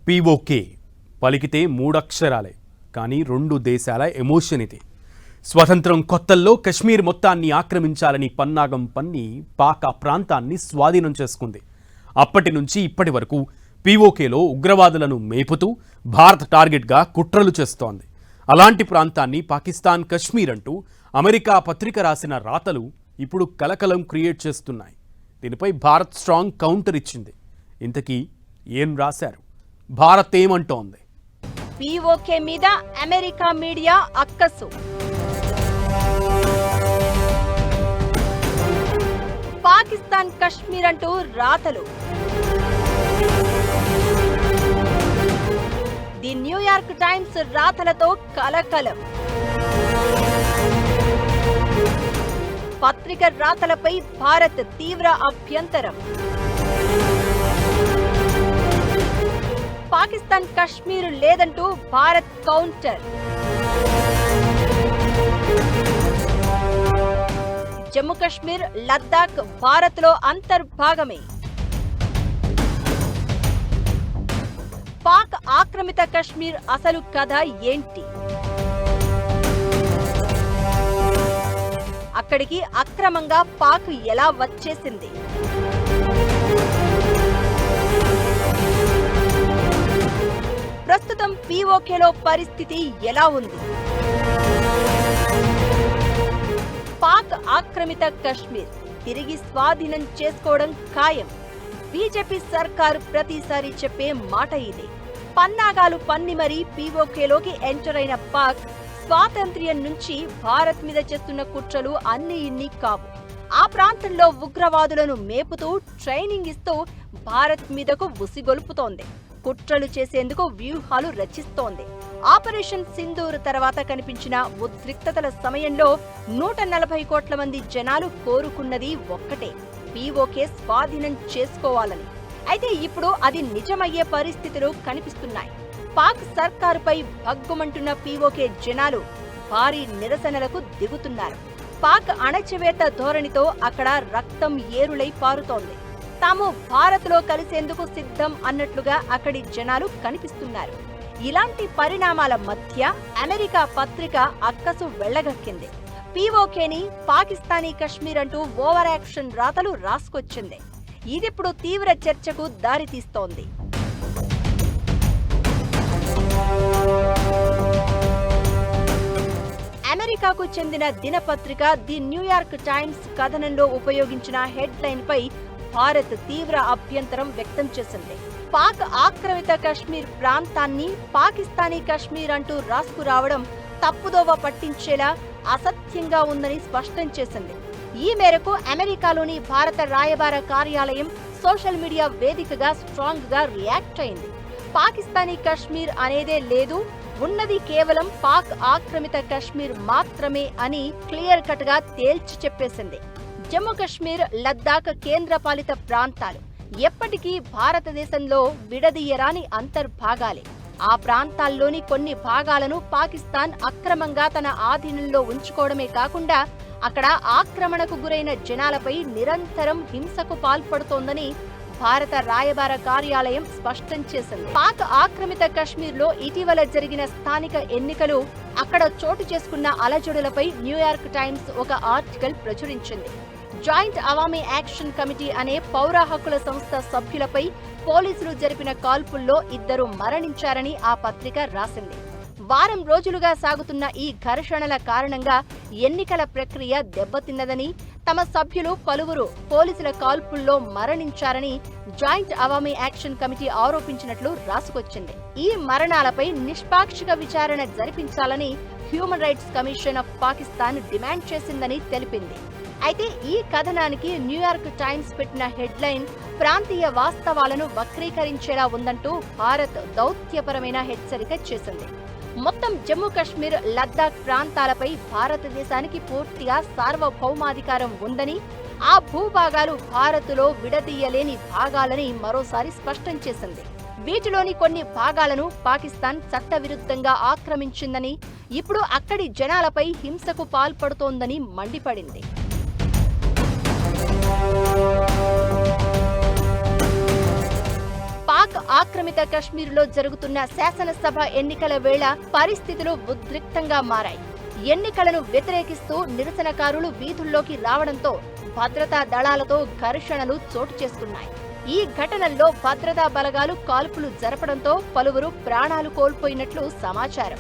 PoK పలికితే మూడక్షరాలే కానీ రెండు దేశాల ఎమోషన్ ఇది. స్వతంత్రం కొత్తల్లో కశ్మీర్ మొత్తాన్ని ఆక్రమించాలని పన్నాగం పన్ని పాక్ ఆ ప్రాంతాన్ని స్వాధీనం చేసుకుంది. అప్పటి నుంచి ఇప్పటి వరకు పీఓకేలో ఉగ్రవాదులను మేపుతూ భారత్ టార్గెట్గా కుట్రలు చేస్తోంది. అలాంటి ప్రాంతాన్ని పాకిస్తాన్ కశ్మీర్ అంటూ అమెరికా పత్రిక రాసిన రాతలు ఇప్పుడు కలకలం క్రియేట్ చేస్తున్నాయి. దీనిపై భారత్ స్ట్రాంగ్ కౌంటర్ ఇచ్చింది. ఇంతకీ ఏం రాశారు? భారత్ ఏమంటోంది? పీఓకే మీద అమెరికా మీడియా అక్కసు. పాకిస్తాన్ కశ్మీర్ అంటూ రాతలు. ది న్యూయార్క్ టైమ్స్ రాతలతో కలకలం. పత్రిక రాతలపై భారత్ తీవ్ర అభ్యంతరం. పాకిస్తాన్ కశ్మీర్ లేదంటూ భారత్ కౌంటర్. జమ్మూ కశ్మీర్, లద్దాఖ్ భారత్లో అంతర్భాగమే. పాక్ ఆక్రమిత కశ్మీర్ అసలు కథ ఏంటి? అక్కడికి అక్రమంగా పాక్ ఎలా వచ్చేసింది? ప్రస్తుతం పీఓకేలో పరిస్థితి ఎలా ఉంది? పాక్ ఆక్రమిత కశ్మీర్ తిరిగి స్వాధీనం చేసుకోవడం ఖాయం. బీజేపీ సర్కారు ప్రతిసారి చెప్పే మాట ఇదే. పన్నాగాలు పన్ని మరీ పీఓకేలోకి ఎంటర్ అయిన పాక్ స్వాతంత్ర్యం నుంచి భారత్ మీద చేస్తున్న కుట్రలు అన్ని ఇన్ని కావు. ఆ ప్రాంతంలో ఉగ్రవాదులను మేపుతూ ట్రైనింగ్ ఇస్తూ భారత్ మీదకు ఉసిగొల్పుతోంది. కుట్రలు చేసేందుకు వ్యూహాలు రచిస్తోంది. ఆపరేషన్ సింధూర్ తర్వాత కనిపించిన ఉద్రిక్తతల సమయంలో 140 కోట్ల మంది జనాలు కోరుకున్నది ఒక్కటే, పీఓకే స్వాధీనం చేసుకోవాలని. అయితే ఇప్పుడు అది నిజమయ్యే పరిస్థితులు కనిపిస్తున్నాయి. పాక్ సర్కారుపై భగ్గుమంటున్న పీఓకే జనాలు భారీ నిరసనలకు దిగుతున్నారు. పాక్ అణచివేత ధోరణితో అక్కడ రక్తం ఏరులై పారుతోంది. తాము భారత్లో కలిసేందుకు సిద్ధం అన్నట్లుగా అక్కడి జనాలు కనిపిస్తున్నారు. ఇలాంటి పరిణామాల మధ్య అమెరికా పత్రిక అక్కసు వెళ్లగక్కింది. పీఓకేని పాకిస్తానీ కశ్మీర్ అంటూ ఓవర్ యాక్షన్ రాతలు రాసుకొచ్చింది. ఇదిప్పుడు తీవ్ర చర్చకు దారితీస్తోంది. అమెరికాకు చెందిన దినపత్రిక ది న్యూయార్క్ టైమ్స్ కథనంలో ఉపయోగించిన హెడ్లైన్ పై భారత్ తీవ్ర అభ్యంతరం వ్యక్తం చేసింది. పాక్ ఆక్రమిత కశ్మీర్ ప్రాంతాన్ని పాకిస్తానీ కశ్మీర్ అంటూ రాసుకురావడం తప్పుదోవ పట్టించేలా అసత్యంగా ఉందని స్పష్టం చేసింది. ఈ మేరకు అమెరికాలోని భారత రాయబార కార్యాలయం సోషల్ మీడియా వేదికగా స్ట్రాంగ్ గా రియాక్ట్ అయింది. పాకిస్తానీ కశ్మీర్ అనేదే లేదు, ఉన్నది కేవలం పాక్ ఆక్రమిత కశ్మీర్ మాత్రమే అని క్లియర్ కట్ గా తేల్చి చెప్పేసింది. జమ్మూ కశ్మీర్, లద్దాఖ్ కేంద్రపాలిత ప్రాంతాలు ఎప్పటికీ భారతదేశంలో విడదీయరాని అంతర్భాగాలే. ఆ ప్రాంతాల్లోని కొన్ని భాగాలను పాకిస్తాన్ అక్రమంగా తన ఆధీనంలో ఉంచుకోవడమే కాకుండా అక్కడ ఆక్రమణకు గురైన జనాలపై నిరంతరం హింసకు పాల్పడుతోందని భారత రాయబార కార్యాలయం స్పష్టం చేసింది. పాక్ ఆక్రమిత కశ్మీర్లో ఇటీవల జరిగిన స్థానిక ఎన్నికలు, అక్కడ చోటు చేసుకున్న అలజడులపై న్యూయార్క్ టైమ్స్ ఒక ఆర్టికల్ ప్రచురించింది. జాయింట్ అవామీ యాక్షన్ కమిటీ అనే పౌర హక్కుల సంస్థ సభ్యులపై పోలీసులు జరిపిన కాల్పుల్లో 2 మరణించారని ఆ పత్రిక రాసింది. వారం రోజులుగా సాగుతున్న ఈ ఘర్షణల కారణంగా ఎన్నికల ప్రక్రియ దెబ్బతిన్నదని, తమ సభ్యులు పలువురు పోలీసుల కాల్పుల్లో మరణించారని జాయింట్ అవామీ యాక్షన్ కమిటీ ఆరోపించినట్లు రాసుకొచ్చింది. ఈ మరణాలపై నిష్పాక్షిక విచారణ జరిపించాలని human rights commission of Pakistan demand చేసిందని తెలిపింది. అయితే ఈ కథనానికి న్యూయార్క్ టైమ్స్ పెట్టిన హెడ్లైన్ ప్రాంతీయ వాస్తవాలను వక్రీకరించేలా ఉందంటూ భారత్ దౌత్యపరమైన హెచ్చరిక చేసింది. మొత్తం జమ్మూ కశ్మీర్, లద్దాఖ్ ప్రాంతాలపై భారతదేశానికి పూర్తిగా సార్వభౌమాధికారం ఉందని, ఆ భూభాగాలు భారత్లో విడదీయలేని భాగాలని మరోసారి స్పష్టం చేసింది. వీటిలోని కొన్ని భాగాలను పాకిస్తాన్ చట్టవిరుద్ధంగా ఆక్రమించిందని, ఇప్పుడు అక్కడి జనాలపై హింసకు పాల్పడుతోందని మండిపడింది. పాక్ ఆక్రమిత కశ్మీర్లో జరుగుతున్న శాసనసభ ఎన్నికల వేళ పరిస్థితులు ఉద్రిక్తంగా మారాయి. ఎన్నికలను వ్యతిరేకిస్తూ నిరసనకారులు వీధుల్లోకి రావడంతో భద్రతా దళాలతో ఘర్షణలు చోటు చేసుకున్నాయి. ఈ ఘటనల్లో భద్రతా బలగాలు కాల్పులు జరపడంతో పలువురు ప్రాణాలు కోల్పోయినట్లు సమాచారం.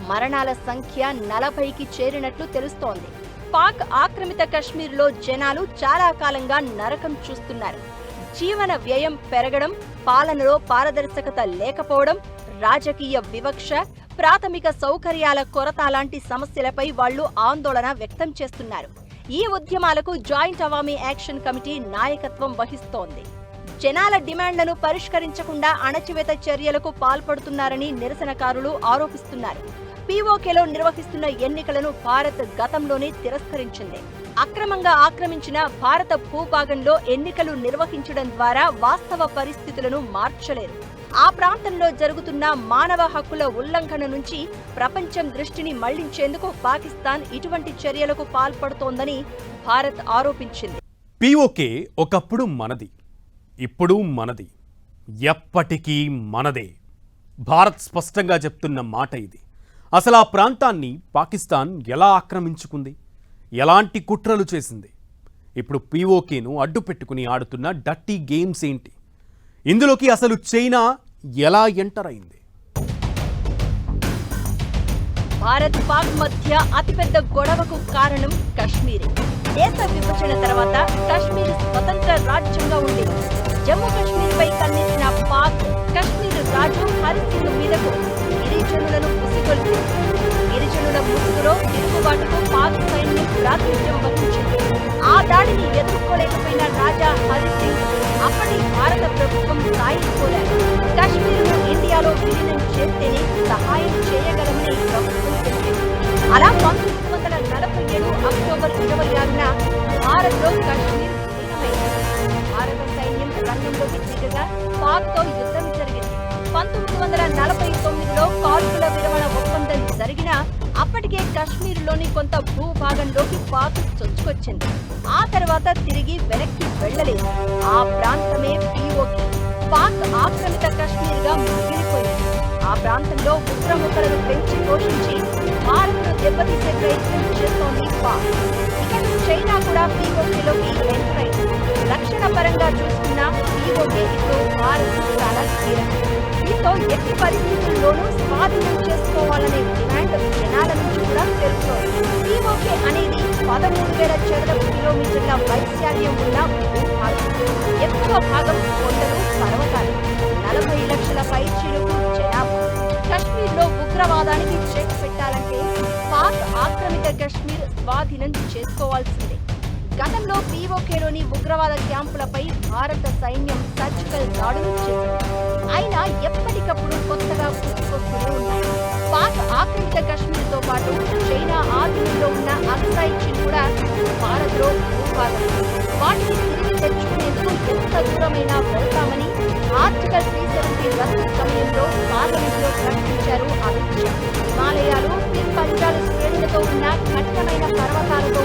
మరణాల సంఖ్య 40కి చేరినట్లు తెలుస్తోంది. పాక్ ఆక్రమిత కశ్మీర్లో జనాలు చాలా కాలంగా నరకం చూస్తున్నారు. జీవన వ్యయం పెరగడం, పాలనలో పారదర్శకత లేకపోవడం, రాజకీయ వివక్ష, ప్రాథమిక సౌకర్యాల కొరత లాంటి సమస్యలపై వాళ్లు ఆందోళన వ్యక్తం చేస్తున్నారు. ఈ ఉద్యమాలకు జాయింట్ అవామీ యాక్షన్ కమిటీ నాయకత్వం వహిస్తోంది. జనాల డిమాండ్లను పరిష్కరించకుండా అణచివేత చర్యలకు పాల్పడుతున్నారని నిరసనకారులు ఆరోపిస్తున్నారు. పీఓకేలో నిర్వహిస్తున్న ఎన్నికలను భారత్ గతంలోనే తిరస్కరించింది. అక్రమంగా ఆక్రమించిన భారత భూభాగంలో ఎన్నికలు నిర్వహించడం ద్వారా వాస్తవ పరిస్థితులను మార్చలేరు. ఆ ప్రాంతంలో జరుగుతున్న మానవ హక్కుల ఉల్లంఘన నుంచి ప్రపంచం దృష్టిని మళ్లించేందుకు పాకిస్తాన్ ఇటువంటి చర్యలకు పాల్పడుతోందని భారత్ ఆరోపించింది. పీఓకే ఒకప్పుడు మనది, ఇప్పుడు మనది, ఎప్పటికీ మనదే. భారత్ స్పష్టంగా చెప్తున్న మాట ఇది. అసలు ఆ ప్రాంతాన్ని పాకిస్తాన్ ఎలా ఆక్రమించుకుంది, ఎలాంటి కుట్రలు చేసింది? ఇప్పుడు పీఓకేను అడ్డు పెట్టుకుని ఆడుతున్న డర్టీ గేమ్స్ ఏంటి? ఇందులోకి అసలు చైనా ఎలా ఎంటర్ అయింది? భారత్ పాక్ మధ్య అతిపెద్ద గొడవకు కారణం కశ్మీరే. దేశ విభజన తర్వాత కశ్మీర్ స్వతంత్ర రాజ్యంగా ఉండేది. జమ్మూ కశ్మీర్పై కన్నెత్తిన పాక్ కశ్మీర్ రాజు హరిసింగ్ మీదకు గిరిజనులను ఉసిగొల్పింది. గిరిజనుల ముసుగులో తిరుగుబాటుకు పాక్ సైన్యం ప్రాతినిధ్యం వహించింది. ఆ దాడిని ఎదుర్కోలేకపోయిన రాజా హరిసింగ్ అప్పటి భారత ప్రభుత్వం సాయం కోరారు. కశ్మీర్ను ఇండియాలో విలీనం చేస్తేనే సహాయం చేయగలమని ప్రభుత్వం తెలిపింది. అలా 1947 అక్టోబర్ 26న భారత్లో కశ్మీర్ విలీనమైంది. భారత సైన్యం రంగంలోకి దిగగా పాక్తో యుద్ధం జరిగింది. 1949లో కాల్పుల విరమణ ఒప్పందం జరిగినా అప్పటికే కశ్మీర్లోని కొంత భూభాగంలోకి పాక్ చొచ్చుకొచ్చింది. ఆ తర్వాత తిరిగి వెనక్కి వెళ్లలేదు. ఆ ప్రాంతమే పీఓకే, పాక్ ఆక్రమిత కశ్మీర్గా మిగిలిపోయింది. ఆ ప్రాంతంలో ఉగ్రముఖలను పెంచి పోషించి భారత్ను దెబ్బతీసే ప్రయత్నం చేస్తోంది పాక్. ఇక చైనా కూడా పీఓకేలోకి ఎంటర్ అయింది. రక్షణ పరంగా చూసుకున్న పీఓకే ఇప్పుడు భారత్ చాలా కీలకం. దీంతో ఎట్టి పరిస్థితుల్లోనూ స్వాధీనం చేసుకోవాలనే డిమాండ్ జనాల నుంచి కూడా తెలుస్తోంది. పీఓకే అనేది 13,000 చదరపు కిలోమీటర్ల వైశాల్యం ఉన్న భూభాగం. ఎక్కువ భాగం కొండలు, పర్వతాలు, 40 లక్షల పైచిలుకు జనాభా. కశ్మీర్లో ఉగ్రవాదానికి చెక్ పెట్టాలంటే పాక్ ఆక్రమిత కశ్మీర్ స్వాధీనం చేసుకోవాల్సిందే. గతంలో పీఓకేలోని ఉగ్రవాద క్యాంపులపై భారత సైన్యం సర్జికల్ దాడులు చేసింది. అయినా ఎప్పటికప్పుడు కొత్తగా పుట్టుకొస్తూనే ఉన్నాయి. పాక్ ఆక్రమిత కశ్మీర్తో పాటు చైనా ఆధీనంలో ఉన్న అక్సాయ్ చిన్ కూడా భారత్లో భూభాగం. వాటిని తిరిగి తెచ్చుకునేందుకు ఎంత దూరమైనా వెళ్తామని ఆర్టికల్ 370 రద్దు సమయంలో పార్లమెంట్లో ప్రకటించారు అమిత్ షా. హిమాలయాలు, పంజాలు శ్రేణులతో ఉన్న కఠినమైన పర్వతాలతో